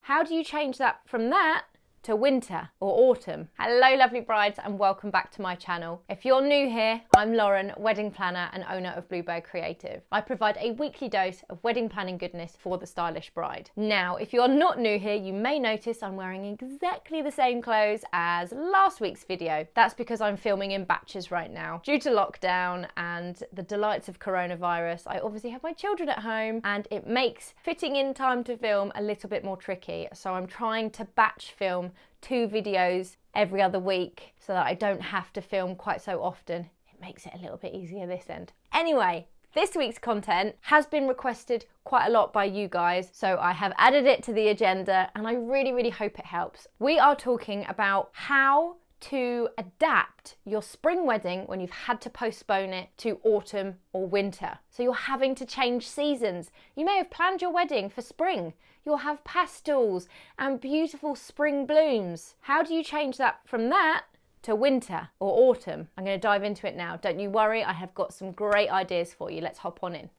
how do you change that from that to winter or autumn? Hello lovely brides and welcome back to my channel. If you're new here, I'm Lauren, wedding planner and owner of Bluebird Creative. I provide a weekly dose of wedding planning goodness for the stylish bride. Now, if you're not new here, you may notice I'm wearing exactly the same clothes as last week's video. That's because I'm filming in batches right now. Due to lockdown and the delights of coronavirus, I obviously have my children at home and it makes fitting in time to film a little bit more tricky. So I'm trying to batch film 2 videos every other week so that I don't have to film quite so often. It makes it a little bit easier this end. Anyway, this week's content has been requested quite a lot by you guys, so I have added it to the agenda and I really hope it helps. We are talking about how to adapt your spring wedding when you've had to postpone it to autumn or winter. So you're having to change seasons. You may have planned your wedding for spring. You'll have pastels and beautiful spring blooms. How do you change that from that to winter or autumn? I'm going to dive into it now. Don't you worry, I have got some great ideas for you. Let's hop on in.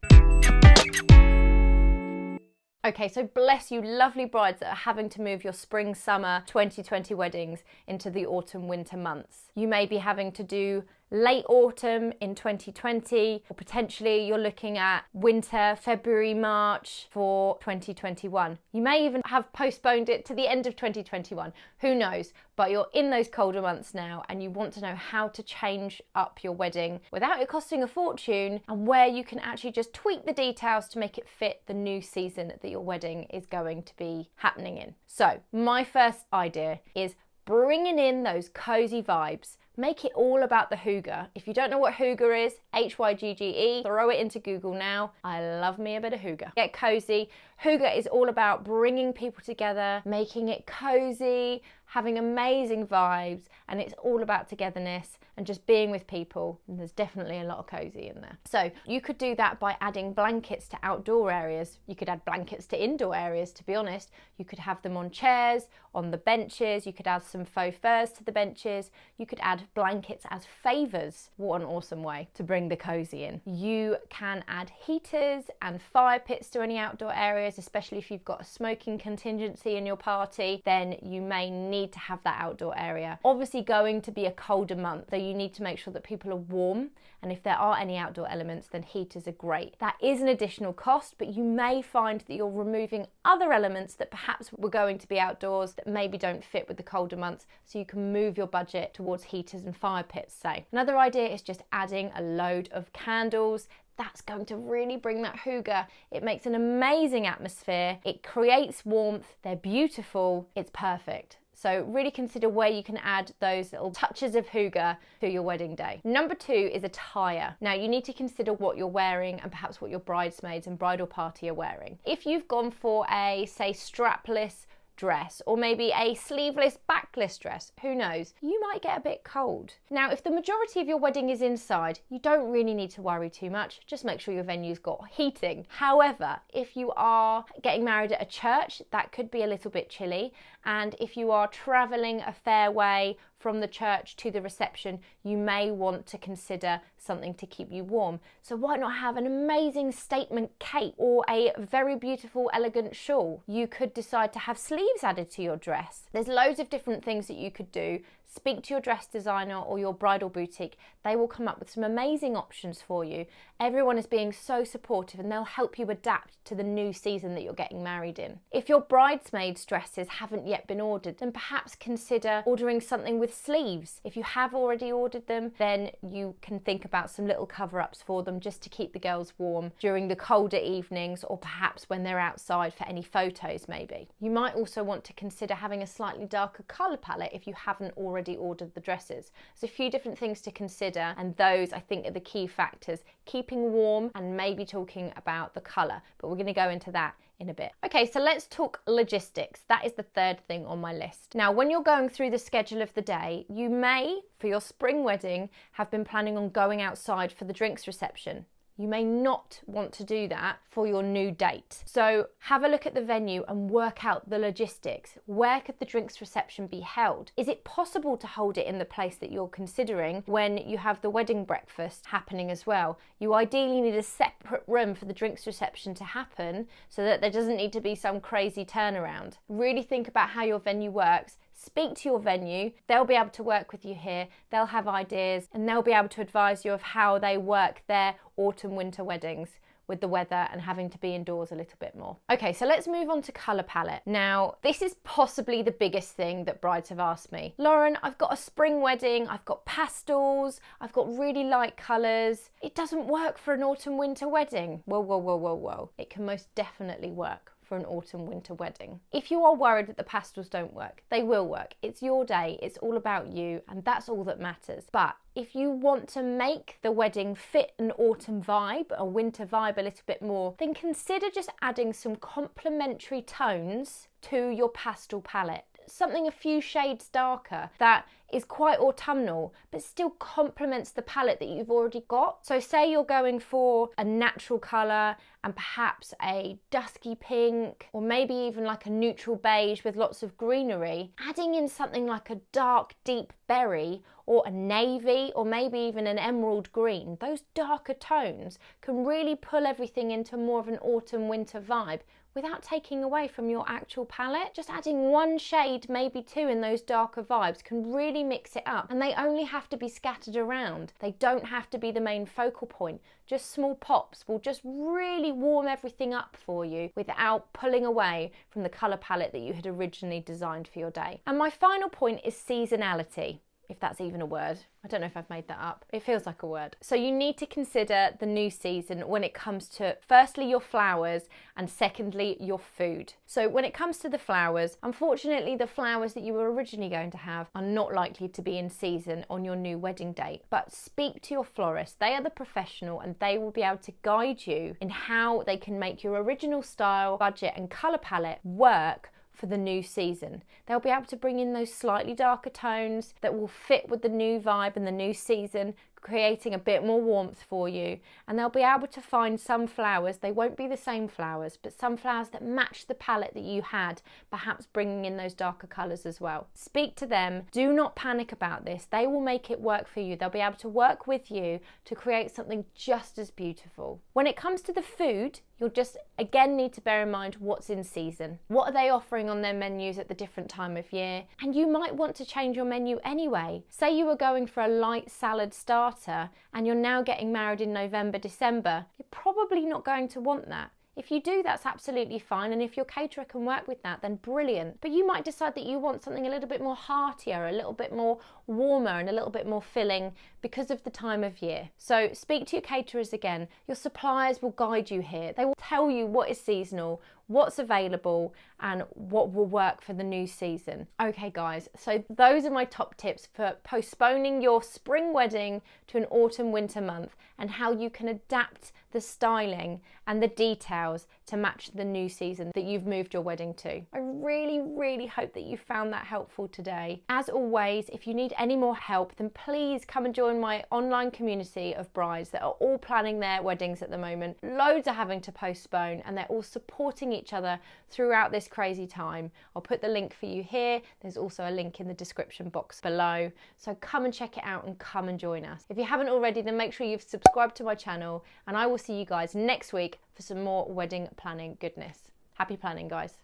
Okay, so bless you lovely brides that are having to move your spring summer 2020 weddings into the autumn winter months. You may be having to do late autumn in 2020, or potentially you're looking at winter, February, March for 2021. You may even have postponed it to the end of 2021, who knows, but you're in those colder months now and you want to know how to change up your wedding without it costing a fortune and where you can actually just tweak the details to make it fit the new season that your wedding is going to be happening in. So my first idea is bringing in those cozy vibes. Make it all about the hygge. If you don't know what hygge is, H-Y-G-G-E, throw it into Google now. I love me a bit of hygge. Get cozy. Hygge is all about bringing people together, making it cozy, having amazing vibes, and it's all about togetherness and just being with people. And there's definitely a lot of cozy in there. So you could do that by adding blankets to outdoor areas. You could add blankets to indoor areas, to be honest. You could have them on chairs, on the benches. You could add some faux furs to the benches. You could add blankets as favours. What an awesome way to bring the cozy in. You can add heaters and fire pits to any outdoor areas, especially if you've got a smoking contingency in your party, then you may need to have that outdoor area. Obviously going to be a colder month, so you need to make sure that people are warm, and if there are any outdoor elements, then heaters are great. That is an additional cost, but you may find that you're removing other elements that perhaps were going to be outdoors that maybe don't fit with the colder months, so you can move your budget towards heaters and fire pits, say. Another idea is just adding a load of candles. That's going to really bring that hygge. It makes an amazing atmosphere. It creates warmth. They're beautiful. It's perfect. So really consider where you can add those little touches of hygge to your wedding day. Number 2 is attire. Now you need to consider what you're wearing and perhaps what your bridesmaids and bridal party are wearing. If you've gone for a, say, strapless dress or maybe a sleeveless backless dress, who knows, you might get a bit cold. Now if the majority of your wedding is inside, you don't really need to worry too much. Just make sure your venue's got heating. However, if you are getting married at a church, that could be a little bit chilly, and if you are traveling a fair way from the church to the reception, you may want to consider something to keep you warm. So why not have an amazing statement cape or a very beautiful elegant shawl? You could decide to have sleeves added to your dress. There's loads of different things that you could do. Speak to your dress designer or your bridal boutique. They will come up with some amazing options for you. Everyone is being so supportive and they'll help you adapt to the new season that you're getting married in. If your bridesmaids' dresses haven't yet been ordered, then perhaps consider ordering something with sleeves. If you have already ordered them, then you can think about some little cover-ups for them just to keep the girls warm during the colder evenings, or perhaps when they're outside for any photos maybe. You might also want to consider having a slightly darker colour palette if you haven't already ordered the dresses. There's a few different things to consider, and those I think are the key factors. Keeping warm and maybe talking about the colour, but we're going to go into that in a bit. Okay, so let's talk logistics. That is the third thing on my list. Now, when you're going through the schedule of the day, you may, for your spring wedding, have been planning on going outside for the drinks reception. You may not want to do that for your new date. So have a look at the venue and work out the logistics. Where could the drinks reception be held? Is it possible to hold it in the place that you're considering when you have the wedding breakfast happening as well? You ideally need a separate room for the drinks reception to happen so that there doesn't need to be some crazy turnaround. Really think about how your venue works. Speak to your venue, they'll be able to work with you here, they'll have ideas, and they'll be able to advise you of how they work their autumn-winter weddings with the weather and having to be indoors a little bit more. Okay, so let's move on to colour palette. Now, this is possibly the biggest thing that brides have asked me. Lauren, I've got a spring wedding, I've got pastels, I've got really light colours. It doesn't work for an autumn-winter wedding. Whoa. It can most definitely work for an autumn-winter wedding. If you are worried that the pastels don't work, they will work. It's your day, it's all about you, and that's all that matters. But if you want to make the wedding fit an autumn vibe, a winter vibe a little bit more, then consider just adding some complementary tones to your pastel palette. Something a few shades darker that is quite autumnal but still complements the palette that you've already got. So say you're going for a natural colour and perhaps a dusky pink, or maybe even like a neutral beige with lots of greenery, adding in something like a dark deep berry or a navy or maybe even an emerald green. Those darker tones can really pull everything into more of an autumn winter vibe without taking away from your actual palette. Just adding one shade, maybe two, in those darker vibes can really mix it up, and they only have to be scattered around. They don't have to be the main focal point. Just small pops will just really warm everything up for you without pulling away from the colour palette that you had originally designed for your day. And my final point is seasonality. If that's even a word. I don't know if I've made that up. It feels like a word. So you need to consider the new season when it comes to, firstly, your flowers, and secondly, your food. So when it comes to the flowers, unfortunately, the flowers that you were originally going to have are not likely to be in season on your new wedding date. But speak to your florist. They are the professional and they will be able to guide you in how they can make your original style, budget and colour palette work for the new season. They'll be able to bring in those slightly darker tones that will fit with the new vibe and the new season, creating a bit more warmth for you. And they'll be able to find some flowers, they won't be the same flowers, but some flowers that match the palette that you had, perhaps bringing in those darker colours as well. Speak to them, do not panic about this. They will make it work for you. They'll be able to work with you to create something just as beautiful. When it comes to the food, you'll just again need to bear in mind what's in season. What are they offering on their menus at the different time of year? And you might want to change your menu anyway. Say you were going for a light salad starter and you're now getting married in November, December. You're probably not going to want that. If you do, that's absolutely fine, and if your caterer can work with that, then brilliant. But you might decide that you want something a little bit more heartier, a little bit more warmer and a little bit more filling because of the time of year. So speak to your caterers again. Your suppliers will guide you here. They will tell you what is seasonal, what's available and what will work for the new season. Okay guys, so those are my top tips for postponing your spring wedding to an autumn winter month and how you can adapt the styling and the details to match the new season that you've moved your wedding to. I really hope that you found that helpful today. As always, if you need any more help, then please come and join my online community of brides that are all planning their weddings at the moment. Loads are having to postpone and they're all supporting each other throughout this crazy time. I'll put the link for you here. There's also a link in the description box below. So come and check it out and come and join us. If you haven't already, then make sure you've subscribed to my channel, and I will see you guys next week for some more wedding planning goodness. Happy planning, guys.